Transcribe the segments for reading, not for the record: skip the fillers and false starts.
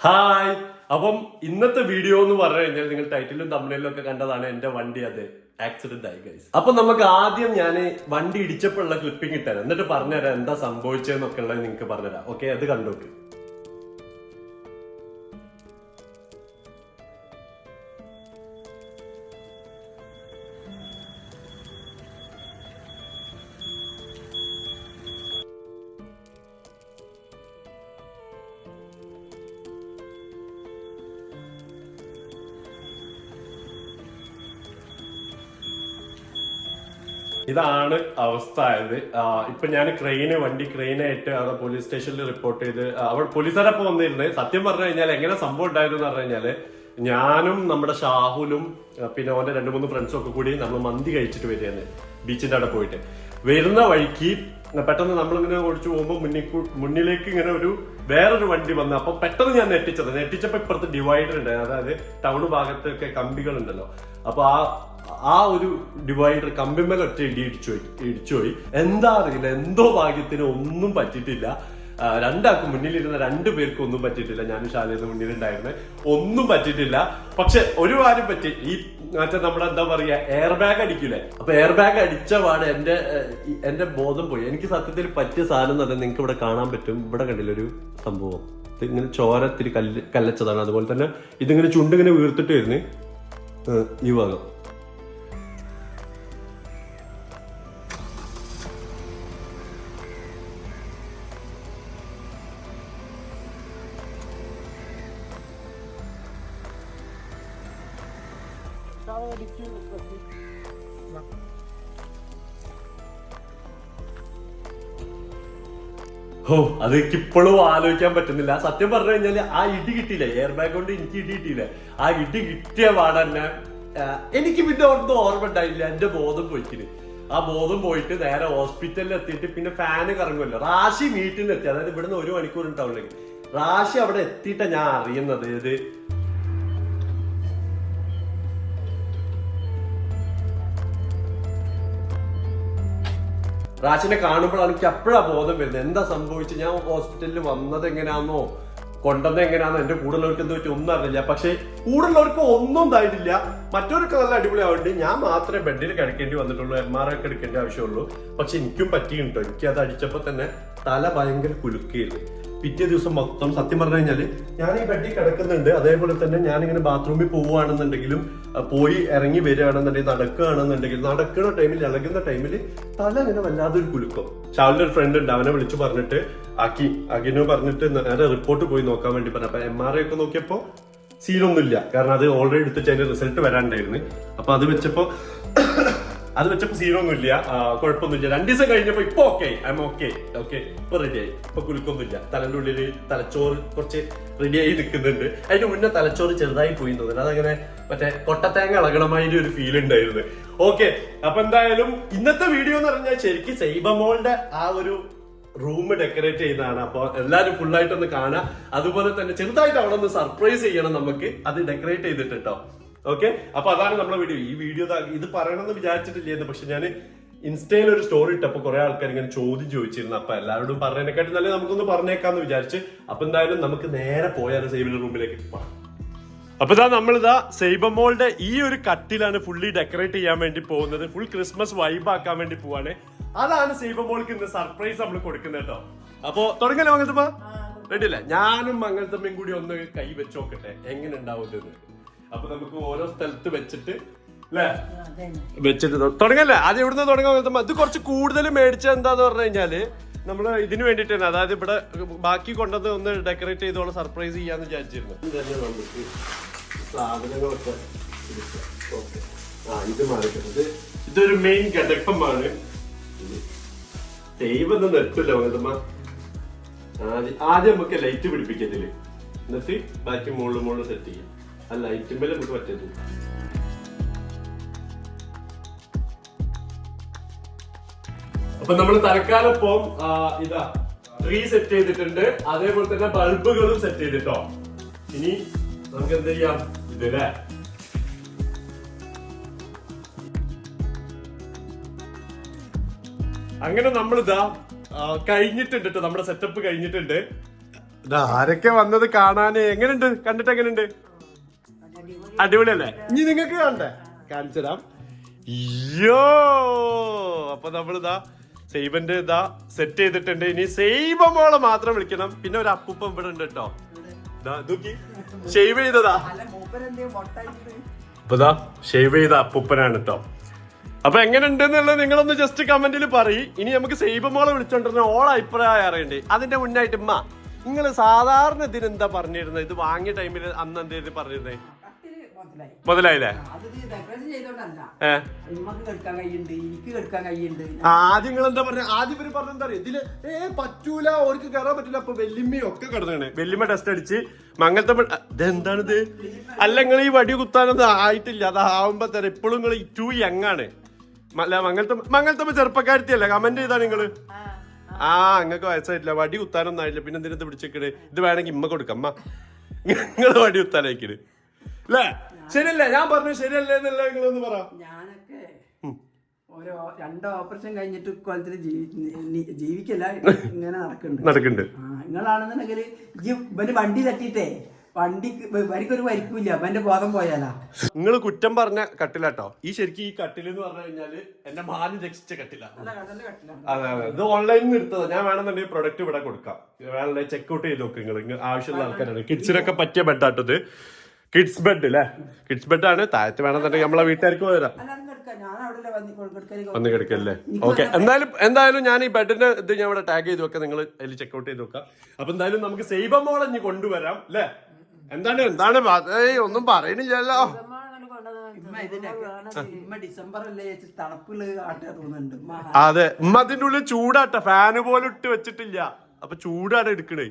Hi. അപ്പം ഇന്നത്തെ video എന്ന് പറഞ്ഞു കഴിഞ്ഞാൽ നിങ്ങൾ ടൈറ്റിലും തമ്മിലും ഒക്കെ കണ്ടതാണ് എന്റെ വണ്ടി അത് ആക്സിഡന്റ് ആയി ഗൈസ്. അപ്പൊ നമുക്ക് ആദ്യം ഞാൻ വണ്ടി ഇടിച്ചപ്പോഴുള്ള ക്ലിപ്പിംഗ് ഇട്ടുതരാം, എന്നിട്ട് പറഞ്ഞുതരാം എന്താ സംഭവിച്ചതെന്നൊക്കെ ഉള്ളത് നിങ്ങൾക്ക് പറഞ്ഞുതരാം. ഓക്കെ, അത് കണ്ടോക്ക്. ഇതാണ് അവസ്ഥ ആയത്. ഇപ്പൊ ഞാൻ വണ്ടി ക്രെയിനായിട്ട് അവിടെ പോലീസ് സ്റ്റേഷനിൽ റിപ്പോർട്ട് ചെയ്ത് അവിടെ പോലീസുകാരപ്പം വന്നിരുന്നത്. സത്യം പറഞ്ഞു കഴിഞ്ഞാൽ എങ്ങനെ സംഭവം ഉണ്ടായതെന്ന് പറഞ്ഞു കഴിഞ്ഞാല് ഞാനും നമ്മുടെ ഷാഹുലും പിന്നെ അവന്റെ 2-3 ഫ്രണ്ട്സും ഒക്കെ കൂടി നമ്മൾ മന്തി കഴിച്ചിട്ട് വരികയാണ് ബീച്ചിന്റെ അവിടെ പോയിട്ട്. വരുന്ന വഴിക്ക് പെട്ടെന്ന് നമ്മളിങ്ങനെ ഓടിച്ചു പോകുമ്പോൾ മുന്നിലേക്ക് ഇങ്ങനെ വേറൊരു വണ്ടി വന്നു. അപ്പൊ പെട്ടെന്ന് ഞാൻ നെട്ടിച്ചപ്പോ ഇപ്പുറത്ത് ഡിവൈഡർ ഉണ്ടായിരുന്നു, അതായത് ടൗൺ ഭാഗത്തൊക്കെ കമ്പികൾ ഉണ്ടല്ലോ. അപ്പൊ ആ ഒരു ഡിവൈഡർ കമ്പിമേൽ ഒറ്റ ഇടിച്ചുപോയി. എന്താ അറിയില്ല, എന്തോ ഭാഗ്യത്തിന് ഒന്നും പറ്റിയിട്ടില്ല. രണ്ടാൾക്കും മുന്നിലിരുന്ന 2 പേർക്കും ഒന്നും പറ്റിയിട്ടില്ല. ഞാനും ശാലയുടെ മുന്നിലുണ്ടായിരുന്നത് ഒന്നും പറ്റിയിട്ടില്ല. പക്ഷെ ഒരു കാര്യം പറ്റി, ഈ മറ്റേ നമ്മുടെ എന്താ പറയാ എയർ ബാഗ് അടിക്കൂലേ, അപ്പൊ എയർ ബാഗ് അടിച്ച പാട് എന്റെ ബോധം പോയി. എനിക്ക് സത്യത്തിൽ പറ്റിയ സാധനം തന്നെ നിങ്ങൾക്ക് ഇവിടെ കാണാൻ പറ്റും. ഇവിടെ കണ്ടില്ലൊരു സംഭവം, ഇങ്ങനെ ചോരത്തിരി കല്ലച്ചതാണ്. അതുപോലെ തന്നെ ഇതിങ്ങനെ ചുണ്ടിങ്ങനെ വീർത്തിട്ട് വരുന്നേ ഈ ഭാഗം. അത് ഇപ്പോഴും ആലോചിക്കാൻ പറ്റുന്നില്ല. സത്യം പറഞ്ഞു കഴിഞ്ഞാല് ആ ഇടി കിട്ടിയില്ലേ, എയർ ബാഗ് കൊണ്ട് എനിക്ക് ഇടി കിട്ടിയില്ലേ, ആ ഇടി കിട്ടിയ പാടന്നെ എനിക്ക് പിന്നെ ഒന്നും ഓർമ്മ ഉണ്ടായില്ല. എന്റെ ബോധം പോയിക്കിന്. ആ ബോധം പോയിട്ട് നേരെ ഹോസ്പിറ്റലിൽ എത്തിയിട്ട് പിന്നെ ഫാന് കറങ്ങുമല്ലോ. റാശി വീട്ടിൽ എത്തി, അതായത് ഇവിടുന്ന് 1 മണിക്കൂർ ഉണ്ടാവില്ലെങ്കിൽ റാശി അവിടെ എത്തിയിട്ടാ ഞാൻ അറിയുന്നത്. ഇത് റാശിനെ കാണുമ്പോഴാണ് എനിക്ക് അപ്പോഴാ ബോധം വരുന്നത് എന്താ സംഭവിച്ചു. ഞാൻ ഹോസ്പിറ്റലിൽ വന്നത് എങ്ങനെയാണെന്നോ കൊണ്ടുവന്നത് എങ്ങനെയാണെന്നോ എന്റെ കൂടുതലുള്ളവർക്ക് എന്താ പറ്റി ഒന്നും അറിയില്ല. പക്ഷെ കൂടുതലുള്ളവർക്ക് ഒന്നും ഉണ്ടായിട്ടില്ല. മറ്റവർക്ക് നല്ല അടിപൊളിയാവുന്നുണ്ട്. ഞാൻ മാത്രമേ ബെഡിൽ കിടക്കേണ്ടി വന്നിട്ടുള്ളൂ, MRI ഒക്കെ എടുക്കേണ്ട ആവശ്യമുള്ളൂ. പക്ഷെ എനിക്കും പറ്റിയിട്ടുണ്ടോ, എനിക്ക് അത് അടിച്ചപ്പോ തന്നെ തല ഭയങ്കര കുലുക്കിയിരുന്നു. പിറ്റേ ദിവസം മൊത്തം സത്യം പറഞ്ഞു കഴിഞ്ഞാല് ഞാൻ ഈ ബെഡിൽ കിടക്കുന്നുണ്ട്. അതേപോലെ തന്നെ ഞാനിങ്ങനെ ബാത്റൂമിൽ പോവുകയാണെന്നുണ്ടെങ്കിലും പോയി ഇറങ്ങി വരികയാണെന്നുണ്ടെങ്കിൽ നടക്കുന്ന ടൈമിൽ ഇളകുന്ന ടൈമിൽ തല ഇങ്ങനെ വല്ലാതൊരു കുലുക്കം. ഷാവിന്റെ ഒരു ഫ്രണ്ട് ഉണ്ട്, അവനെ വിളിച്ചു പറഞ്ഞിട്ട് അഖിനു പറഞ്ഞിട്ട് നേരെ റിപ്പോർട്ട് പോയി നോക്കാൻ വേണ്ടി പറഞ്ഞു. അപ്പൊ MRI ഒക്കെ നോക്കിയപ്പോ സീനൊന്നുമില്ല, കാരണം അത് ഓൾറെഡി എടുത്തിട്ട് അതിന്റെ റിസൾട്ട് വരാണ്ടായിരുന്നു. അപ്പൊ അത് വെച്ചപ്പോ സീനൊന്നുമില്ല, കുഴപ്പമൊന്നുമില്ല. 2 ദിവസം കഴിഞ്ഞപ്പോ ഇപ്പൊ ഓക്കെ ഇപ്പൊ റെഡിയായി, ഇപ്പൊ കുലുക്കൊന്നുമില്ല. തലന്റെ ഉള്ളില് തലച്ചോറ് കുറച്ച് റെഡിയായി നിൽക്കുന്നുണ്ട്. അതിന്റെ മുന്നേ തലച്ചോറ് ചെറുതായി പോയി തോന്നുന്നു, അതങ്ങനെ മറ്റേ കൊട്ടത്തേങ്ങ ഇളകണമായിട്ട് ഒരു ഫീൽ ഉണ്ടായിരുന്നു. ഓക്കെ, അപ്പൊ എന്തായാലും ഇന്നത്തെ വീഡിയോ എന്ന് പറഞ്ഞാൽ ശരിക്കും സൈബമോളുടെ ആ ഒരു റൂം ഡെക്കറേറ്റ് ചെയ്യുന്നതാണ്. അപ്പൊ എല്ലാരും ഫുള്ളായിട്ടൊന്ന് കാണാം. അതുപോലെ തന്നെ ചെറുതായിട്ട് അവിടെ ഒന്ന് സർപ്രൈസ് ചെയ്യണം നമുക്ക്, അത് ഡെക്കറേറ്റ് ചെയ്തിട്ട് കേട്ടോ. ഓക്കെ, അപ്പൊ അതാണ് നമ്മുടെ വീഡിയോ. ഈ വീഡിയോ ഇത് പറയണമെന്ന് വിചാരിച്ചിട്ടില്ലായിരുന്നു, പക്ഷെ ഞാൻ ഇൻസ്റ്റയിൽ ഒരു സ്റ്റോറി ഇട്ടപ്പോ കുറെ ആൾക്കാർ ഇങ്ങനെ ചോദിച്ചിരുന്നു. അപ്പൊ എല്ലാവരോടും പറഞ്ഞതിനെക്കാട്ടി നല്ല നമുക്കൊന്ന് പറഞ്ഞേക്കാന്ന് വിചാരിച്ച്. അപ്പൊ എന്തായാലും നമുക്ക് നേരെ പോയാൽ സൈബിന്റെ റൂമിലേക്ക്. അപ്പൊ നമ്മളിതാ സൈബമോളുടെ ഈ ഒരു കട്ടിലാണ് ഫുള്ളി ഡെക്കറേറ്റ് ചെയ്യാൻ വേണ്ടി പോകുന്നത്. ഫുൾ ക്രിസ്മസ് വൈബ് ആക്കാൻ വേണ്ടി പോവാണ്. അതാണ് സൈബമോൾക്ക് ഇന്ന് സർപ്രൈസ് നമ്മൾ കൊടുക്കുന്നത് കേട്ടോ. അപ്പൊ തുടങ്ങല്ലേ മംഗലത്തമ്മ? റെഡി അല്ലേ? ഞാനും മംഗലത്തമ്മയും കൂടി ഒന്ന് കൈ വെച്ച് നോക്കട്ടെ എങ്ങനെ ഉണ്ടാവുന്നത്. അപ്പൊ നമുക്ക് ഓരോ സ്ഥലത്ത് വെച്ചിട്ട് തുടങ്ങല്ലേ. ആദ്യം ഇവിടുന്ന് തുടങ്ങാൻ. ഇത് കുറച്ച് കൂടുതൽ മേടിച്ച എന്താന്ന് പറഞ്ഞു കഴിഞ്ഞാല് നമ്മള് ഇതിന് വേണ്ടിട്ട് തന്നെ, അതായത് ഇവിടെ ബാക്കി കൊണ്ടുവന്ന് ഒന്ന് ഡെക്കറേറ്റ് ചെയ്തോളം സർപ്രൈസ് ചെയ്യാന്ന് വിചാരിച്ചിരുന്നു. നമുക്ക് സാധനങ്ങളൊക്കെ ഇത് മാറിക്കുന്നത് ഇതൊരു മെയിൻ ഘടകമാണ്. ദൈവം നിർത്തില്ല മകത്തമ്മ. ആദ്യം നമുക്ക് ലൈറ്റ് പിടിപ്പിക്കത്തില്, എന്നിട്ട് ബാക്കി മുകളിൽ സെറ്റ് ചെയ്യാം. ആ ലൈറ്റുമ്പോ നമുക്ക് പറ്റത്തില്ല. അപ്പൊ നമ്മൾ തൽക്കാലം ഇപ്പൊ ഇതാ ട്രീ സെറ്റ് ചെയ്തിട്ടുണ്ട്, അതേപോലെ തന്നെ ബൾബുകളും സെറ്റ് ചെയ്തിട്ടോ. ഇനി നമുക്ക് എന്ത് ചെയ്യാം, ഇതല്ലേ അങ്ങനെ നമ്മളിതാ കഴിഞ്ഞിട്ടുണ്ട് കേട്ടോ, നമ്മുടെ സെറ്റപ്പ് കഴിഞ്ഞിട്ടുണ്ട്. ഇതാ ആരൊക്കെ വന്നത് കാണാന്. എങ്ങനെയുണ്ട്? കണ്ടിട്ട് എങ്ങനെയുണ്ട്? അടിപൊളിയല്ലേ? ഇനി നിങ്ങൾക്ക് കാണണ്ടേ? കാണിച്ചു തരാം. അയ്യോ, അപ്പൊ നമ്മളിതാ സൈബന്റെ ഇതാ സെറ്റ് ചെയ്തിട്ടുണ്ട്. ഇനി സൈബ മോളെ മാത്രം വിളിക്കണം. പിന്നെ ഒരു അപ്പൂപ്പൻ ഇവിടെ ഉണ്ട് കേട്ടോ, ഷെയ്വ് ചെയ്തതാ. അപ്പൊ ഷെയ്വ് ചെയ്ത അപ്പൂപ്പനാണ് കേട്ടോ. അപ്പൊ എങ്ങനെ ഉണ്ടെന്നുള്ളത് നിങ്ങളൊന്ന് ജസ്റ്റ് കമന്റിൽ പറയും. ഇനി നമുക്ക് സൈബ മോളെ വിളിച്ചോണ്ടിരുന്ന ഓളെ അഭിപ്രായം അറിയണ്ടേ. അതിന്റെ മുന്നായിട്ട് നിങ്ങൾ സാധാരണ ഇതിന് എന്താ പറഞ്ഞിരുന്നത്? ഇത് വാങ്ങിയ ടൈമിൽ അന്ന് എന്താ പറഞ്ഞിരുന്നേ? മുതലായില്ലേ? ആദ്യം നിങ്ങൾ എന്താ പറഞ്ഞ? ആദ്യം ഇവര് പറഞ്ഞെന്താ അറിയാം, ഇതില് പറ്റൂല, ഓർക്ക് കയറാൻ പറ്റില്ല. അപ്പൊ വെല്ലിമ്മയും ഒക്കെ കിടന്നാണ്. വെല്ലിമ്മ ടെസ്റ്റ് അടിച്ച് മംഗലത്തമ്മ ഇതെന്താണിത്? അല്ല, നിങ്ങൾ ഈ വടി കുത്താനൊന്നും ആയിട്ടില്ല. അതാവുമ്പോ തരാം. ഇപ്പോഴും നിങ്ങൾ ടു യങ്ങാണ്. മംഗലത്തമ്മ ചെറുപ്പക്കാരത്തിയല്ല. കമന്റ് ചെയ്താ നിങ്ങള്. നിങ്ങൾക്ക് വയസ്സായിട്ടില്ല, വടി കുത്താനൊന്നും ആയിട്ടില്ല. പിന്നെ എന്തിനത് പിടിച്ചേക്കണ്? ഇത് വേണമെങ്കിൽ ഇമ്മ കൊടുക്കാം. അമ്മ നിങ്ങള് വടി കുത്താനായിക്കണ് അല്ലേ? ശരിയല്ലേ? ഞാൻ പറഞ്ഞു ശരിയല്ലേ എന്നല്ല നിങ്ങളൊന്ന് പറ. ഞാനൊക്കെ ഓരോ 2 ഓപ്പറേഷൻ കഴിഞ്ഞിട്ട് ഇക്കൊല്ലത്തിൽ ജീവിക്കല്ല, ഇങ്ങനെ നടക്കുന്നുണ്ട്. നിങ്ങളാണെന്നുണ്ടെങ്കിൽ ഇവന് വണ്ടി തട്ടിയിട്ടേ വരിക്കൊരു വരിക്കൂല്ല, അവന്റെ ബോധം പോയാലാ. നിങ്ങൾ കുറ്റം പറഞ്ഞ കട്ടിലാട്ടോ ഈ. ശരിക്കും ഈ കട്ടിലെന്ന് പറഞ്ഞു കഴിഞ്ഞാല് എന്റെ മാന് രക്ഷിച്ച കട്ടിലാണ്. അതെ അതെ, ഇത് ഓൺലൈനിൽ നിന്ന് എടുത്തത്. ഞാൻ വേണമെന്നുണ്ടെങ്കിൽ പ്രൊഡക്റ്റ് ഇവിടെ കൊടുക്കാം. വേണമെങ്കിൽ ചെക്ക് ഔട്ട് ചെയ്ത് നോക്ക്. നിങ്ങൾ ആവശ്യമുള്ള ആൾക്കാരാണ്. കിഡ്സിനൊക്കെ പറ്റിയ ബെഡാട്ടത്. കിഡ്സ് ബെഡ് അല്ലേ? കിഡ്സ് ബെഡ് ആണ്. താഴത്ത് വേണമെന്നുണ്ടെങ്കിൽ നമ്മളെ വീട്ടുകാർക്ക് വരാം, വന്ന് കിടക്കല്ലേ? ഓക്കെ, എന്തായാലും ഞാൻ ഈ ബെഡിന്റെ ഇത് ഞാൻ ഇവിടെ ടാഗ് ചെയ്ത് വെക്കാം. നിങ്ങൾ അതിൽ ചെക്ക് ഔട്ട് ചെയ്ത് നോക്കാം. അപ്പൊ എന്തായാലും നമുക്ക് സൈബ മോളെ ഇനി കൊണ്ടുവരാം അല്ലേ? എന്താണ് ഒന്നും പറയണില്ലല്ലോ. അതെ, അതിന്റെ ഉള്ളിൽ ചൂടാട്ട. ഫാന് പോലും ഇട്ട് വെച്ചിട്ടില്ല. അപ്പൊ ചൂടാണ് എടുക്കണേ.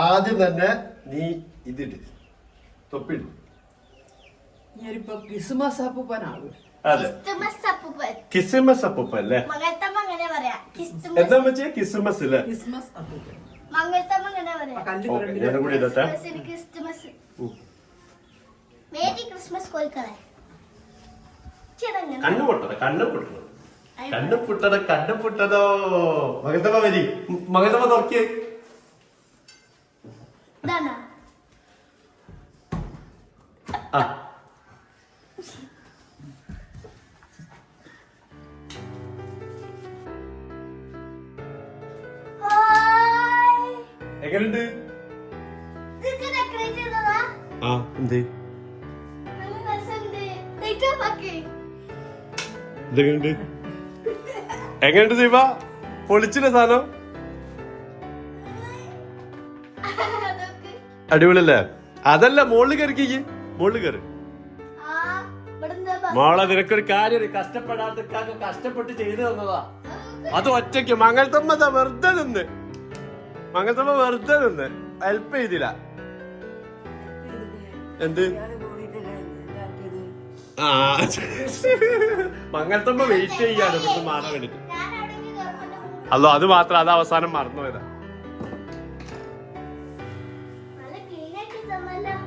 ആദ്യം തന്നെ നീ ഇതിട്, തൊപ്പിട്. ക്രിസ്മസ് അപ്പൂപ്പനാകും. ക്രിസ്മസ് അപ്പൂപ്പൻ അല്ലേ? എന്താ വെച്ചാ ക്രിസ്മസ് അല്ലേ? ഞാനും കൂടി ഇതട്ടെ. കണ്ണു പൊട്ടതോ. മകത്തമ്മ വരി. മകത്തമ്മ തുറക്കിയേ. ആ, എങ്ങനെയുണ്ട്? ആ, എന്തേ ഇതെങ്ങനെയുണ്ട്? എങ്ങനെയുണ്ട് സീബ? പൊളിച്ചില്ല സാധനം? അടിപൊളിയല്ലേ? അതല്ല, മോളില് കയറിക്ക്. മോളില് കയറി. മോളെ നിനക്കൊരു കാര്യം, കഷ്ടപ്പെടാത്ത കഷ്ടപ്പെട്ട് ചെയ്തു തന്നതാ. അത് ഒറ്റയ്ക്ക്. മംഗലത്തമ്മ വെറുതെ നിന്ന് ഹെൽപ്പ് ചെയ്തില്ല. എന്ത്? ആ, മംഗലത്തമ്മ വെയിറ്റ് ചെയ്യാണ് ഇവിടുന്ന് മാറാൻ വേണ്ടിട്ട്. അല്ലോ, അത് മാത്രം. അത് അവസാനം മറന്നുപോയതാ.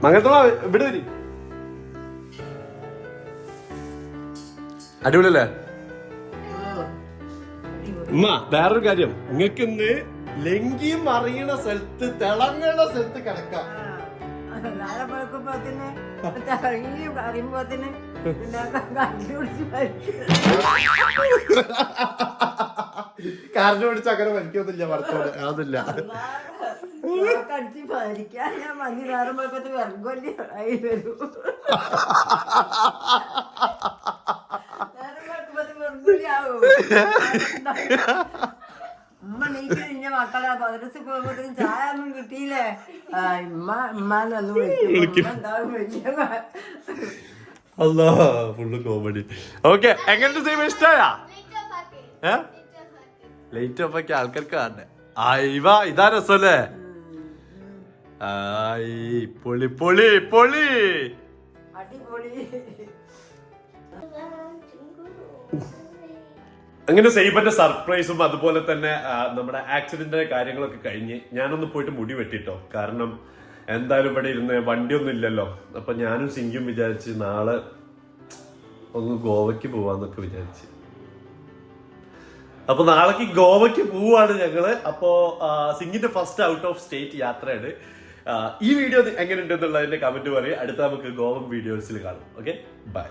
മംഗലത്തമ്മ ഇവിടെ വരി. അടിപൊളിയല്ലേ? ഉമ്മ, വേറൊരു കാര്യം. നിങ്ങൾക്ക് ഇന്ന് ലങ്കിയും അറിയണ സ്ഥലത്ത്, തിളങ്ങണ സ്ഥലത്ത് കിടക്കാം. കാറിന് പിടിച്ച് അങ്ങനെ വലിക്കൊന്നുമില്ല. ഭർത്തോട് അതില്ല. ഞാൻ മഞ്ഞ് നേരമ്പോഴത്തെ വർഗല്ലേ ആയി വരൂ. ഉമ്മ നീക്ക് നിന്റെ മക്കളെ മദ്രസ പോകുമ്പോഴത്തേക്കും ചായ ഒന്നും കിട്ടിയില്ലേ? ഉമ്മാനൊന്നും അല്ലാ, ഫുള്ള് കോമഡി. ഓക്കെ, എങ്ങനത്തെ സിനിമ ഇഷ്ടായാ? ലൈറ്റ് ഓഫ് ആക്കി ആൾക്കാർക്ക് കാണണ്ടേ? ആയിവാ, ഇതാ രസല്ലേ? ആയി, പൊളി പൊളി പൊളി. അങ്ങനെ സൈബന്റെ സർപ്രൈസും അതുപോലെ തന്നെ നമ്മുടെ ആക്സിഡന്റിന്റെ കാര്യങ്ങളൊക്കെ കഴിഞ്ഞ് ഞാനൊന്ന് പോയിട്ട് മുടി വെട്ടിട്ടോ. കാരണം എന്തായാലും ഇവിടെ ഇരുന്ന് വണ്ടിയൊന്നും ഇല്ലല്ലോ. അപ്പൊ ഞാനും സിംഗും വിചാരിച്ച് നാളെ ഒന്ന് ഗോവയ്ക്ക് പോവാന്നൊക്കെ വിചാരിച്ച്. അപ്പൊ നാളേക്ക് ഗോവയ്ക്ക് പോവാണ് ഞങ്ങള്. അപ്പോ സിംഗിന്റെ ഫസ്റ്റ് ഔട്ട് ഓഫ് സ്റ്റേറ്റ് യാത്രയാണ്. ഈ വീഡിയോ എങ്ങനെയുണ്ടെന്നുള്ളതിന്റെ കമന്റ് പറയും. അടുത്ത നമുക്ക് ഗോവൻ വീഡിയോസിൽ കാണാം. Okay, by.